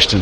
question.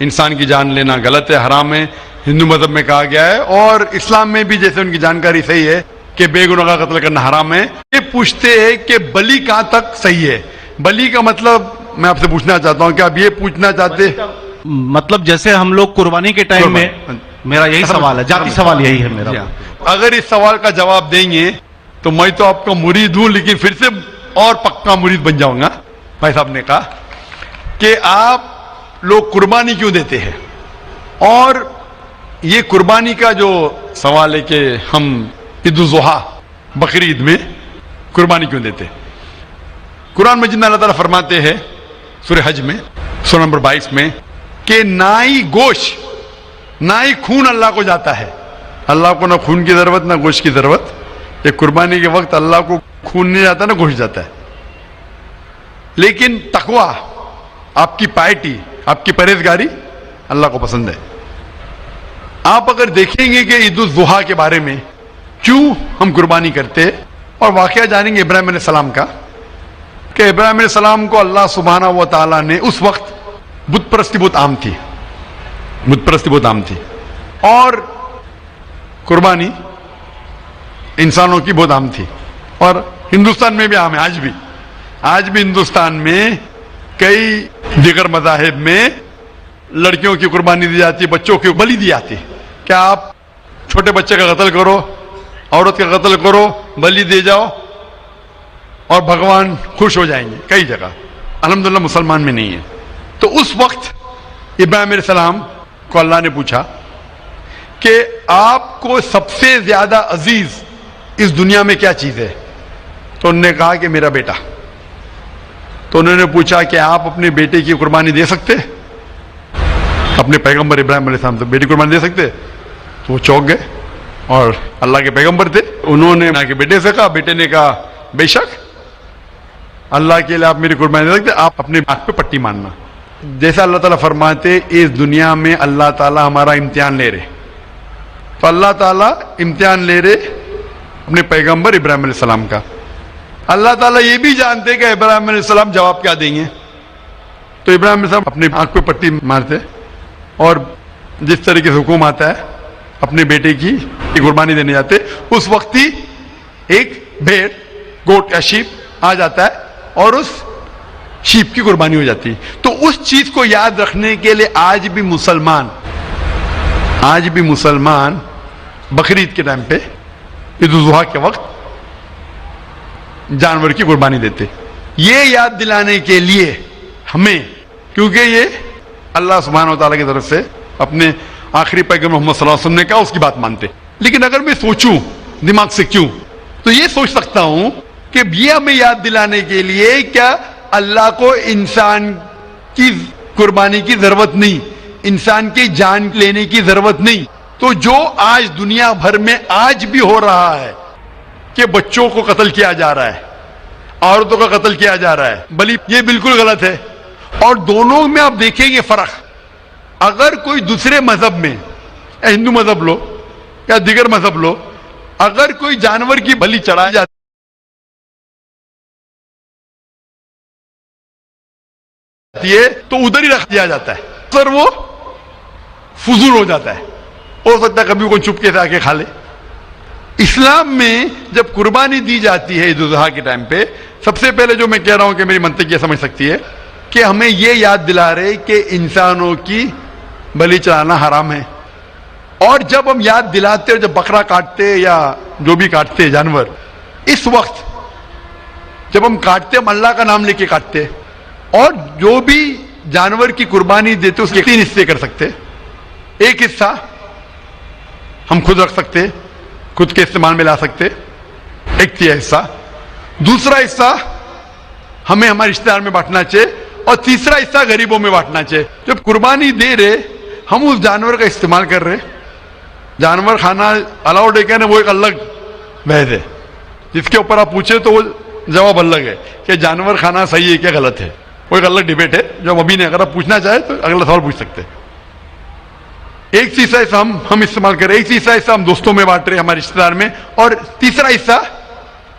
انسان کی جان لینا غلط ہے، حرام ہے، ہندو مذہب میں کہا گیا ہے، اور اسلام میں بھی جیسے ان کی جانکاری صحیح ہے کہ بے گناہ کا قتل کرنا حرام ہے۔ یہ پوچھتے ہیں کہ بلی کہاں تک صحیح ہے؟ بلی کا مطلب میں آپ سے پوچھنا چاہتا ہوں کہ آپ یہ پوچھنا چاہتے ہیں؟ مطلب جیسے ہم لوگ قربانی کے ٹائم میں، میرا یہی سوال ہے، ذاتی سوال یہی ہے میرا۔ اگر اس سوال کا جواب دیں گے تو میں تو آپ کا مرید ہوں، لیکن پھر سے اور پکا مرید بن جاؤں گا۔ بھائی صاحب نے کہا کہ آپ لوگ قربانی کیوں دیتے ہیں، اور یہ قربانی کا جو سوال ہے کہ ہم عید الاضحیٰ بقر عید میں قربانی کیوں دیتے ہیں، قرآن مجید میں اللہ تعالیٰ فرماتے ہیں سورہ حج میں سورہ نمبر 22 میں کہ نہ ہی گوشت نہ ہی خون اللہ کو جاتا ہے۔ اللہ کو نہ خون کی ضرورت نہ گوشت کی ضرورت۔ یہ قربانی کے وقت اللہ کو خون نہیں جاتا نہ گوشت جاتا ہے، لیکن تقویٰ، آپ کی پائٹی، آپ کی پرہیزگاری اللہ کو پسند ہے۔ آپ اگر دیکھیں گے کہ عید الاضحیٰ کے بارے میں کیوں ہم قربانی کرتے ہیں، اور واقعہ جانیں گے ابراہیم علیہ السلام کا کہ ابراہیم علیہ السلام کو اللہ سبحانہ و تعالیٰ نے، اس وقت بت پرستی بہت عام تھی، بت پرستی بہت عام تھی، اور قربانی انسانوں کی بہت عام تھی، اور ہندوستان میں بھی عام ہے، آج بھی ہندوستان میں کئی دیگر مذاہب میں لڑکیوں کی قربانی دی جاتی ہے، بچوں کی بلی دی جاتی ہے۔ کیا آپ چھوٹے بچے کا قتل کرو، عورت کا قتل کرو، بلی دے جاؤ اور بھگوان خوش ہو جائیں گے؟ کئی جگہ، الحمدللہ مسلمان میں نہیں ہے۔ تو اس وقت ابراہیم علیہ السلام کو اللہ نے پوچھا کہ آپ کو سب سے زیادہ عزیز اس دنیا میں کیا چیز ہے؟ تو انہوں نے کہا کہ میرا بیٹا۔ تو انہوں نے پوچھا کہ آپ اپنے بیٹے کی قربانی دے سکتے؟ اپنے پیغمبر ابراہیم علیہ السلام تو بیٹی قربانی دے سکتے؟ تو وہ چونک گئے، اور اللہ کے پیغمبر تھے، انہوں نے کے بیٹے سے کہا، بیٹے نے کہا بے شک اللہ کے لیے آپ میری قربانی دے سکتے، آپ اپنے آنکھ پہ پٹی ماننا۔ جیسا اللہ تعالیٰ فرماتے اس دنیا میں اللہ تعالیٰ ہمارا امتحان لے رہے، تو اللہ تعالیٰ امتحان لے رہے اپنے پیغمبر ابراہیم علیہ السلام کا۔ اللہ تعالیٰ یہ بھی جانتے کہ ابراہیم علیہ السلام جواب کیا دیں گے، تو ابراہیم علیہ السلام اپنے آنکھ پہ پٹی مارتے، اور جس طریقے سے حکم آتا ہے اپنے بیٹے کی قربانی دینے جاتے، اس وقت ہی ایک بھیڑ، گوٹ یا شیپ آ جاتا ہے اور اس شیپ کی قربانی ہو جاتی ہے۔ تو اس چیز کو یاد رکھنے کے لیے آج بھی مسلمان بقرعید کے ٹائم پہ، عید الاضحیٰ کے وقت جانور کی قربانی دیتے، یہ یاد دلانے کے لیے ہمیں، کیونکہ یہ اللہ سبحانہ و تعالیٰ کی طرف سے اپنے آخری پیغمبر محمد صلی اللہ علیہ وسلم نے کہا، اس کی بات مانتے۔ لیکن اگر میں سوچوں دماغ سے کیوں، تو یہ سوچ سکتا ہوں کہ یہ ہمیں یاد دلانے کے لیے کیا اللہ کو انسان کی قربانی کی ضرورت نہیں، انسان کی جان لینے کی ضرورت نہیں۔ تو جو آج دنیا بھر میں آج بھی ہو رہا ہے کہ بچوں کو قتل کیا جا رہا ہے، عورتوں کا قتل کیا جا رہا ہے، بلی، یہ بالکل غلط ہے۔ اور دونوں میں آپ دیکھیں گے فرق۔ اگر کوئی دوسرے مذہب میں، ہندو مذہب لو یا دیگر مذہب لو، اگر کوئی جانور کی بلی چڑھائی جاتی ہے تو ادھر ہی رکھ دیا جاتا ہے، سر وہ فضول ہو جاتا ہے، ہو سکتا ہے کبھی کوئی چپکے سے آ کے کھا لے۔ اسلام میں جب قربانی دی جاتی ہے عید الاضحیٰ کے ٹائم پہ، سب سے پہلے جو میں کہہ رہا ہوں کہ میری منطق یہ سمجھ سکتی ہے کہ ہمیں یہ یاد دلا رہے کہ انسانوں کی بلی چڑھانا حرام ہے۔ اور جب ہم یاد دلاتے اور جب بکرا کاٹتے یا جو بھی کاٹتے جانور، اس وقت جب ہم کاٹتے ہم اللہ کا نام لے کے کاٹتے، اور جو بھی جانور کی قربانی دیتے اس کے 3 حصے کر سکتے۔ ایک حصہ ہم خود رکھ سکتے، خود کے استعمال میں لا سکتے، ایک 3 حصہ۔ دوسرا حصہ ہمیں ہمارے رشتہ دار میں بانٹنا چاہیے، اور تیسرا حصہ غریبوں میں بانٹنا چاہیے۔ جب قربانی دے رہے ہم اس جانور کا استعمال کر رہے، جانور کھانا الاؤڈ ہے کیا نہیں وہ ایک الگ بحث ہے، جس کے اوپر آپ پوچھے تو وہ جواب الگ ہے کہ جانور کھانا صحیح ہے کیا غلط ہے، وہ ایک الگ ڈیبیٹ ہے جو ہم ابھی نہیں، اگر آپ پوچھنا چاہیں تو اگلا سوال پوچھ سکتے ہیں۔ ایک تیسرا حصہ ہم استعمال کر رہے، ایک تیسرا حصہ ہم دوستوں میں بانٹ رہے ہمارے رشتہ دار میں، اور تیسرا حصہ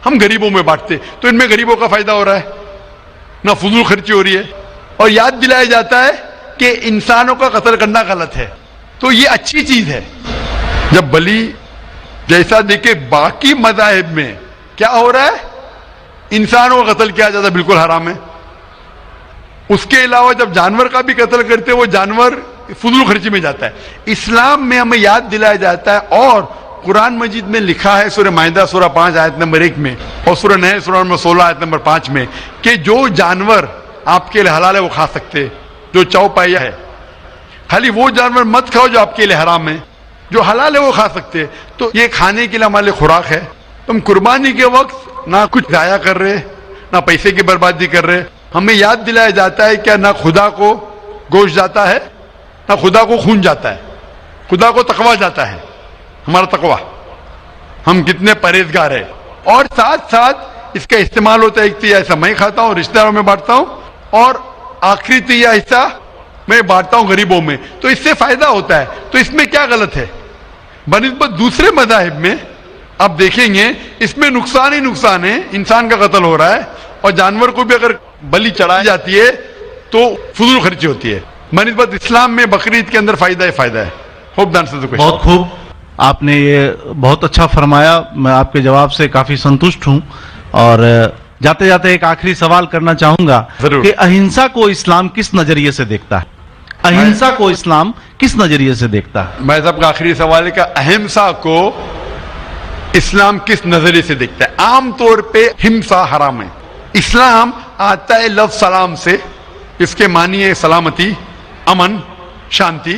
ہم غریبوں میں بانٹتے، تو ان میں غریبوں کا فائدہ ہو رہا ہے، نہ فضول خرچی ہو رہی ہے، اور یاد دلایا جاتا ہے کہ انسانوں کا قتل کرنا غلط ہے، تو یہ اچھی چیز ہے. جب بلی جیسا دیکھے باقی مذاہب میں کیا ہو رہا ہے، انسانوں کا قتل کیا جاتا ہے، بالکل حرام ہے. اس کے علاوہ جب جانور کا بھی قتل کرتے وہ جانور فضول خرچی میں جاتا ہے. اسلام میں ہمیں یاد دلایا جاتا ہے، اور قرآن مجید میں لکھا ہے سورہ مائدہ سورہ 5 آیت نمبر 1 میں، اور سورہ نحل سورہ نمبر 16 آیت نمبر 5 میں، کہ جو جانور آپ کے لیے حلال ہے وہ کھا سکتے، جو چوپایا ہے. خالی وہ جانور مت کھاؤ جو آپ کے لیے حرام ہے، جو حلال ہے وہ کھا سکتے. تو یہ کھانے کے لیے ہمارے لیے خوراک ہے. تم قربانی کے وقت نہ کچھ ضائع کر رہے، نہ پیسے کی بربادی کر رہے. ہمیں یاد دلایا جاتا ہے کہ نہ خدا کو گوشت جاتا ہے، نہ خدا کو خون جاتا ہے، خدا کو تقویٰ جاتا ہے. ہمارا تقویٰ، ہم کتنے پرہیزگار ہیں. اور ساتھ ساتھ اس کا استعمال ہوتا ہے، ایک تیہ حصہ میں کھاتا ہوں، رشتہ داروں میں بانٹتا ہوں، اور آخری تیہ حصہ میں بانٹتا ہوں غریبوں میں. تو اس سے فائدہ ہوتا ہے. تو اس میں کیا غلط ہے؟ بنسبت دوسرے مذاہب میں آپ دیکھیں گے اس میں نقصان ہی نقصان ہے. انسان کا قتل ہو رہا ہے، اور جانور کو بھی اگر بلی چڑھائی جاتی ہے تو فضول خرچی ہوتی ہے. بنسبت اسلام میں بقرعید کے اندر فائدہ ہی فائدہ ہے. ہوپ دان سے بہت خوب، آپ نے یہ بہت اچھا فرمایا. میں آپ کے جواب سے کافی سنتشٹ ہوں. اور جاتے جاتے ایک آخری سوال کرنا چاہوں گا ضرور. کہ اہنسا کو اسلام کس نظریے سے دیکھتا ہے؟ اہنسا کو اسلام کس نظریے سے دیکھتا ہے؟ میں صاحب کا آخری سوال ہے کہ اہمسا کو اسلام کس نظریے سے دیکھتا ہے؟ عام طور پہ ہمسا حرام ہے. اسلام آتا ہے لفظ سلام سے، اس کے معنی ہے سلامتی، امن، شانتی.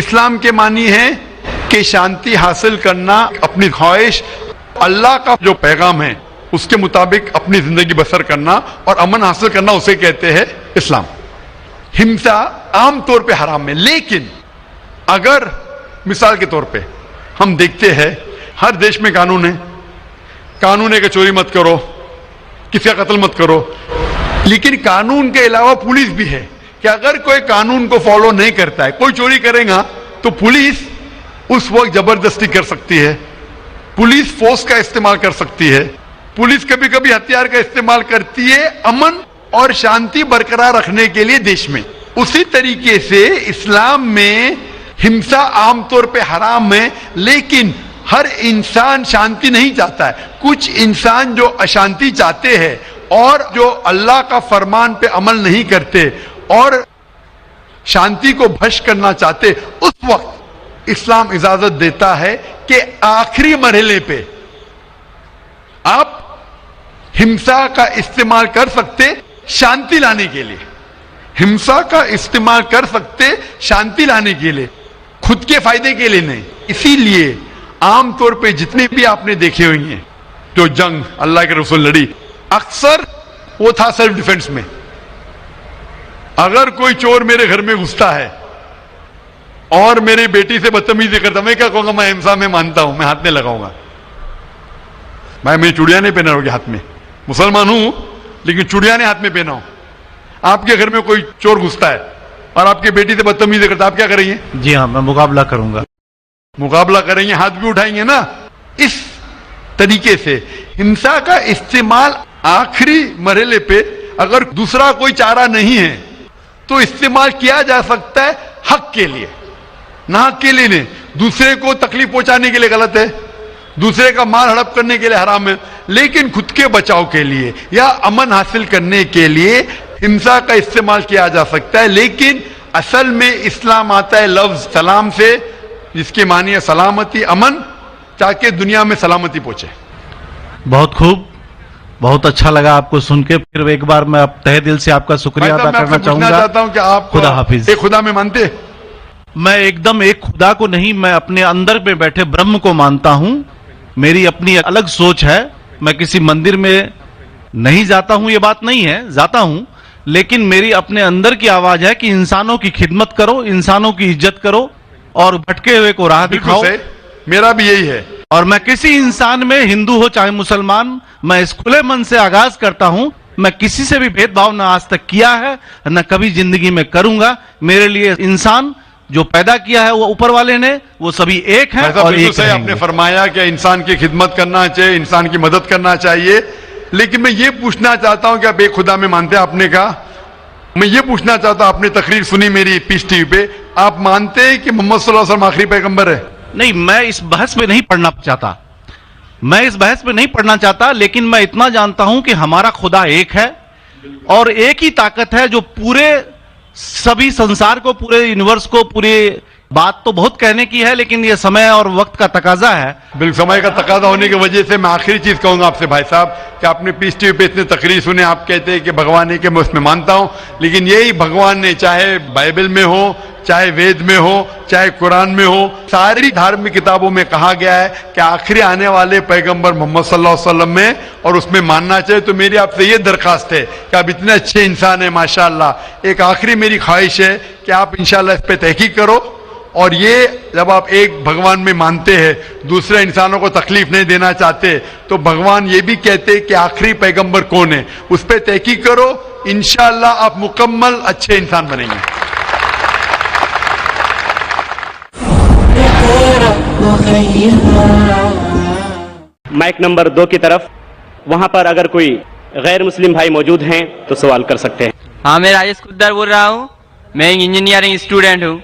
اسلام کے معنی ہے کہ شانتی حاصل کرنا، اپنی خواہش، اللہ کا جو پیغام ہے اس کے مطابق اپنی زندگی بسر کرنا اور امن حاصل کرنا، اسے کہتے ہیں اسلام. ہمسا عام طور پہ حرام ہے. لیکن اگر مثال کے طور پہ ہم دیکھتے ہیں ہر دیش میں قانون ہے، قانون ہے کہ چوری مت کرو، کسی کا قتل مت کرو. لیکن قانون کے علاوہ پولیس بھی ہے کہ اگر کوئی قانون کو فالو نہیں کرتا ہے، کوئی چوری کرے گا تو پولیس اس وقت زبردستی کر سکتی ہے، پولیس فورس کا استعمال کر سکتی ہے، پولیس کبھی کبھی ہتھیار کا استعمال کرتی ہے امن اور شانتی برقرار رکھنے کے لیے دیش میں. اسی طریقے سے اسلام میں ہمسا عام طور پہ حرام ہے، لیکن ہر انسان شانتی نہیں چاہتا ہے. کچھ انسان جو اشانتی چاہتے ہیں اور جو اللہ کا فرمان پہ عمل نہیں کرتے اور شانتی کو بھش کرنا چاہتے، اس وقت اسلام اجازت دیتا ہے کہ آخری مرحلے پہ آپ ہمسا کا استعمال کر سکتے شانتی لانے کے لیے. ہمسا کا استعمال کر سکتے شانتی لانے کے لیے، خود کے فائدے کے لیے نہیں. اسی لیے عام طور پہ جتنے بھی آپ نے دیکھے ہوئے ہیں جو جنگ اللہ کے رسول لڑی، اکثر وہ تھا سیلف ڈیفنس میں. اگر کوئی چور میرے گھر میں گھستا ہے اور میری بیٹی سے بدتمیزی کرتا، میں کیا کہوں گا؟ میں ہمسا میں مانتا ہوں، میں ہاتھ نہیں لگاؤں گا. میں چوڑیاں نہیں پہنا ہوگی ہاتھ میں، مسلمان ہوں لیکن چوڑیاں نہیں ہاتھ میں پہنا ہوں. آپ کے گھر میں کوئی چور گھستا ہے اور آپ کی بیٹی سے بدتمیزی کرتا، آپ کیا کریں گے؟ جی ہاں، میں مقابلہ کروں گا. مقابلہ کریں گے، ہاتھ بھی اٹھائیں گے نا. اس طریقے سے ہمسا کا استعمال آخری مرحلے پہ اگر دوسرا کوئی چارہ نہیں ہے تو استعمال کیا جا سکتا ہے حق کے لیے، نہ حق کے لیے نہیں. دوسرے کو تکلیف پہنچانے کے لیے غلط ہے، دوسرے کا مال ہڑپ کرنے کے لیے حرام ہے، لیکن خود کے بچاؤ کے لیے یا امن حاصل کرنے کے لیے ہمسا کا استعمال کیا جا سکتا ہے. لیکن اصل میں اسلام آتا ہے لفظ سلام سے، جس کے معنی ہے سلامتی، امن، تاکہ دنیا میں سلامتی پہنچے. بہت خوب، بہت اچھا لگا آپ کو سن کے. پھر ایک بار میں تہ دل سے آپ کا شکریہ ادا کرنا چاہوں گا. چاہتا ہوں کہ آپ خدا حافظ. ایک خدا میں مانتے؟ میں ایک دم ایک خدا کو نہیں، میں اپنے اندر میں بیٹھے برہم کو مانتا ہوں. میری اپنی الگ سوچ ہے. میں کسی مندر میں نہیں جاتا ہوں، یہ بات نہیں ہے، جاتا ہوں، لیکن میری اپنے اندر کی آواز ہے کہ انسانوں کی خدمت کرو، انسانوں کی عزت کرو اور بھٹکے ہوئے کو راہ دکھاؤ. میرا بھی یہی ہے. اور میں کسی انسان میں، ہندو ہو چاہے مسلمان، میں اس کھلے من سے آغاز کرتا ہوں. میں کسی سے بھی بھید بھاؤ نہ آج تک کیا ہے، نہ کبھی زندگی میں کروں گا. میرے لیے انسان جو پیدا کیا ہے وہ اوپر والے نے، وہ سبھی ایک ہیں اور ایک رہیں آپ نے گے. فرمایا کہ انسان کی خدمت کرنا چاہیے، انسان کی مدد کرنا چاہیے. لیکن میں یہ پوچھنا چاہتا ہوں کہ آپ ایک خدا میں مانتے ہیں؟ آپ نے کہا میں یہ پوچھنا چاہتا ہوں، آپ نے تقریر سنی میری پیس ٹی وی پہ، آپ مانتے ہیں کہ محمد صلی اللہ علیہ وسلم آخری پیغمبر ہے؟ نہیں، میں اس بحث میں نہیں پڑھنا چاہتا، میں اس بحث میں نہیں پڑھنا چاہتا، لیکن میں اتنا جانتا ہوں کہ ہمارا خدا ایک ہے اور ایک ہی طاقت ہے جو پورے سبھی سنسار کو، پورے یونیورس کو، پوری بات تو بہت کہنے کی ہے لیکن یہ سمے اور وقت کا تقاضا ہے۔ بالکل، سمے کا تقاضا ہونے کی وجہ سے میں آخری چیز کہوں گا آپ سے بھائی صاحب کہ آپ نے پیس ٹی وی پہ اتنے تقریر سنے، آپ کہتے ہیں کہ بھگوان ہے، کہ میں اس میں مانتا ہوں، لیکن یہی بھگوان نے چاہے بائبل میں ہو، چاہے وید میں ہو، چاہے قرآن میں ہو، ساری دھارمک کتابوں میں کہا گیا ہے کہ آخری آنے والے پیغمبر محمد صلی اللہ علیہ وسلم میں، اور اس میں ماننا چاہے۔ تو میری آپ سے یہ درخواست ہے کہ آپ اتنے اچھے انسان ہیں ماشاءاللہ، ایک آخری میری خواہش ہے کہ آپ انشاءاللہ اس پہ تحقیق کرو، اور یہ جب آپ ایک بھگوان میں مانتے ہیں، دوسرے انسانوں کو تکلیف نہیں دینا چاہتے، تو بھگوان یہ بھی کہتے کہ آخری پیغمبر کون ہے، اس پہ تحقیق کرو، انشاءاللہ آپ مکمل اچھے انسان بنیں گے۔ مائک نمبر 2 کی طرف، وہاں پر اگر کوئی غیر مسلم بھائی موجود ہیں تو سوال کر سکتے ہیں۔ ہاں، میں راجیش کدر بول رہا ہوں، میں انجینئرنگ اسٹوڈنٹ ہوں۔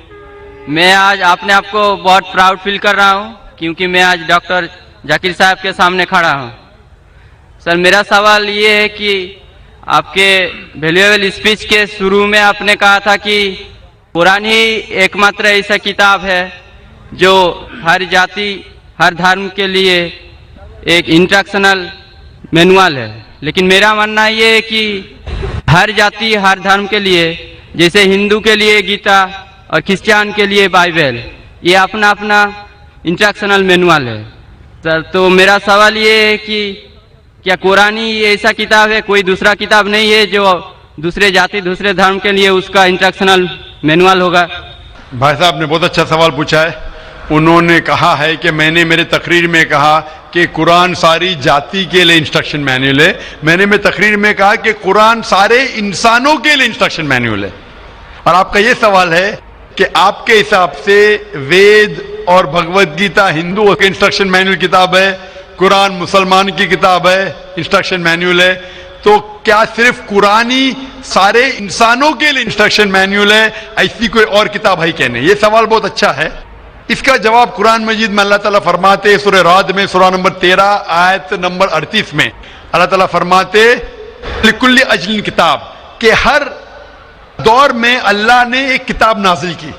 میں آج اپنے آپ کو بہت پراؤڈ فیل کر رہا ہوں کیونکہ میں آج ڈاکٹر ذاکر صاحب کے سامنے کھڑا ہوں۔ سر، میرا سوال یہ ہے کہ آپ کے ویلیویبل اسپیچ کے شروع میں آپ نے کہا تھا کہ قرآن ہی ایک ماتر ایسا کتاب ہے جو ہر جاتی، ہر دھرم کے لیے ایک انسٹرکشنل مینوال ہے، لیکن میرا ماننا یہ ہے کہ ہر جاتی، ہر دھرم کے لیے، جیسے ہندو کے لیے گیتا اور کرسچن کے لیے بائبل، یہ اپنا اپنا انسٹرکشنل مینوال ہے۔ سر، تو میرا سوال یہ ہے کہ کیا قرآن ہی ایسا کتاب ہے، کوئی دوسرا کتاب نہیں ہے جو دوسرے جاتی، دوسرے دھرم کے لیے اس کا انسٹرکشنل مینوال ہوگا؟ بھائی صاحب نے بہت اچھا سوال پوچھا ہے۔ انہوں نے کہا ہے کہ میں نے میرے تقریر میں کہا کہ قرآن ساری جاتی کے لیے انسٹرکشن مینوئل ہے، میں نے تقریر میں کہا کہ قرآن سارے انسانوں کے لیے انسٹرکشن مینوئل ہے۔ اور آپ کا یہ سوال ہے کہ آپ کے حساب سے وید اور بھگوت گیتا ہندو کے انسٹرکشن مینوئل کتاب ہے، قرآن مسلمان کی کتاب ہے، انسٹرکشن مینوئل ہے، تو کیا صرف قرآن ہی سارے انسانوں کے لیے انسٹرکشن مینوئل ہے، ایسی کوئی اور کتاب ہے کہ نہیں؟ یہ سوال بہت اچھا ہے۔ اس کا جواب قرآن مجید میں اللہ تعالیٰ فرماتے، سورہ رعد میں سورہ نمبر 13 آیت نمبر 38 میں اللہ تعالیٰ فرماتے لکل اجل کتاب، کہ ہر دور میں اللہ نے ایک کتاب نازل کی،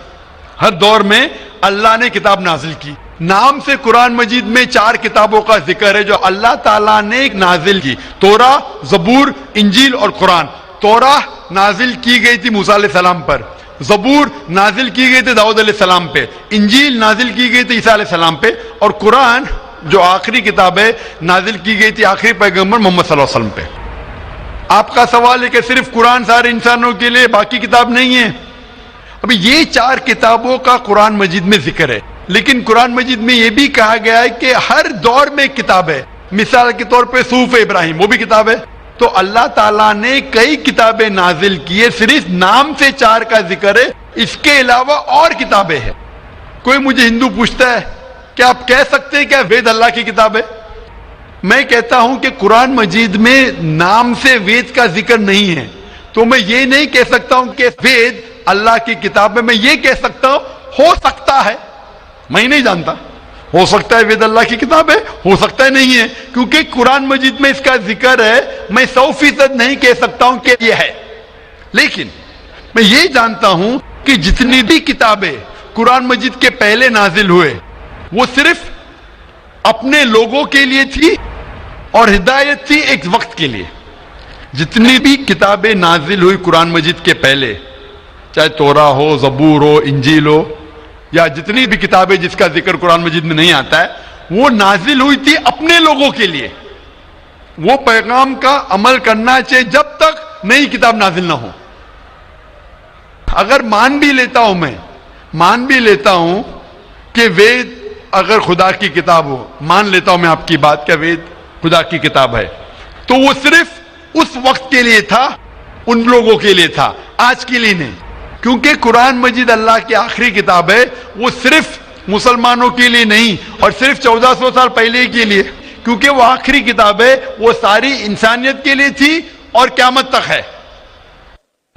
ہر دور میں اللہ نے کتاب نازل کی۔ نام سے قرآن مجید میں 4 کتابوں کا ذکر ہے جو اللہ تعالیٰ نے نازل کی، توراہ، زبور، انجیل اور قرآن۔ توراہ نازل کی گئی تھی موسیٰ علیہ السلام پر، زبور نازل کی گئی تھی داؤد علیہ السلام پہ، انجیل نازل کی گئی تھی عیسیٰ علیہ السلام پہ، اور قرآن جو آخری کتاب ہے نازل کی گئی تھی آخری پیغمبر محمد صلی اللہ علیہ وسلم پہ۔ آپ کا سوال ہے کہ صرف قرآن سارے انسانوں کے لیے، باقی کتاب نہیں ہے؟ ابھی یہ 4 کتابوں کا قرآن مجید میں ذکر ہے، لیکن قرآن مجید میں یہ بھی کہا گیا ہے کہ ہر دور میں کتاب ہے۔ مثال کے طور پہ صحف ابراہیم، وہ بھی کتاب ہے۔ تو اللہ تعالیٰ نے کئی کتابیں نازل کی ہے، صرف نام سے 4 کا ذکر ہے، اس کے علاوہ اور کتابیں ہیں۔ کوئی مجھے ہندو پوچھتا ہے کہ آپ کہہ سکتے ہیں کیا وید اللہ کی کتاب ہے؟ میں کہتا ہوں کہ قرآن مجید میں نام سے وید کا ذکر نہیں ہے، تو میں یہ نہیں کہہ سکتا ہوں کہ وید اللہ کی کتاب ہے۔ میں یہ کہہ سکتا ہوں ہو سکتا ہے، میں نہیں جانتا، ہو سکتا ہے وید اللہ کی کتاب ہے، ہو سکتا ہے نہیں ہے، کیونکہ قرآن مجید میں اس کا ذکر ہے۔ میں 100% نہیں کہہ سکتا ہوں کہ یہ ہے، لیکن میں یہ جانتا ہوں کہ جتنی بھی کتابیں قرآن مجید کے پہلے نازل ہوئے وہ صرف اپنے لوگوں کے لیے تھی اور ہدایت تھی ایک وقت کے لیے۔ جتنی بھی کتابیں نازل ہوئی قرآن مجید کے پہلے، چاہے توراہ ہو، زبور ہو، انجیل ہو، یا جتنی بھی کتابیں جس کا ذکر قرآن مجید میں نہیں آتا ہے، وہ نازل ہوئی تھی اپنے لوگوں کے لیے۔ وہ پیغام کا عمل کرنا چاہیے جب تک نئی کتاب نازل نہ ہو۔ اگر مان بھی لیتا ہوں کہ وید اگر خدا کی کتاب ہو، مان لیتا ہوں میں آپ کی بات کہ وید خدا کی کتاب ہے، تو وہ صرف اس وقت کے لیے تھا، ان لوگوں کے لیے تھا، آج کے لیے نہیں، کیونکہ قرآن مجید اللہ کی آخری کتاب ہے۔ وہ صرف مسلمانوں کے لیے نہیں اور صرف 1400 سال پہلے کے لیے، کیونکہ وہ آخری کتاب ہے، وہ ساری انسانیت کے لیے تھی اور قیامت تک ہے۔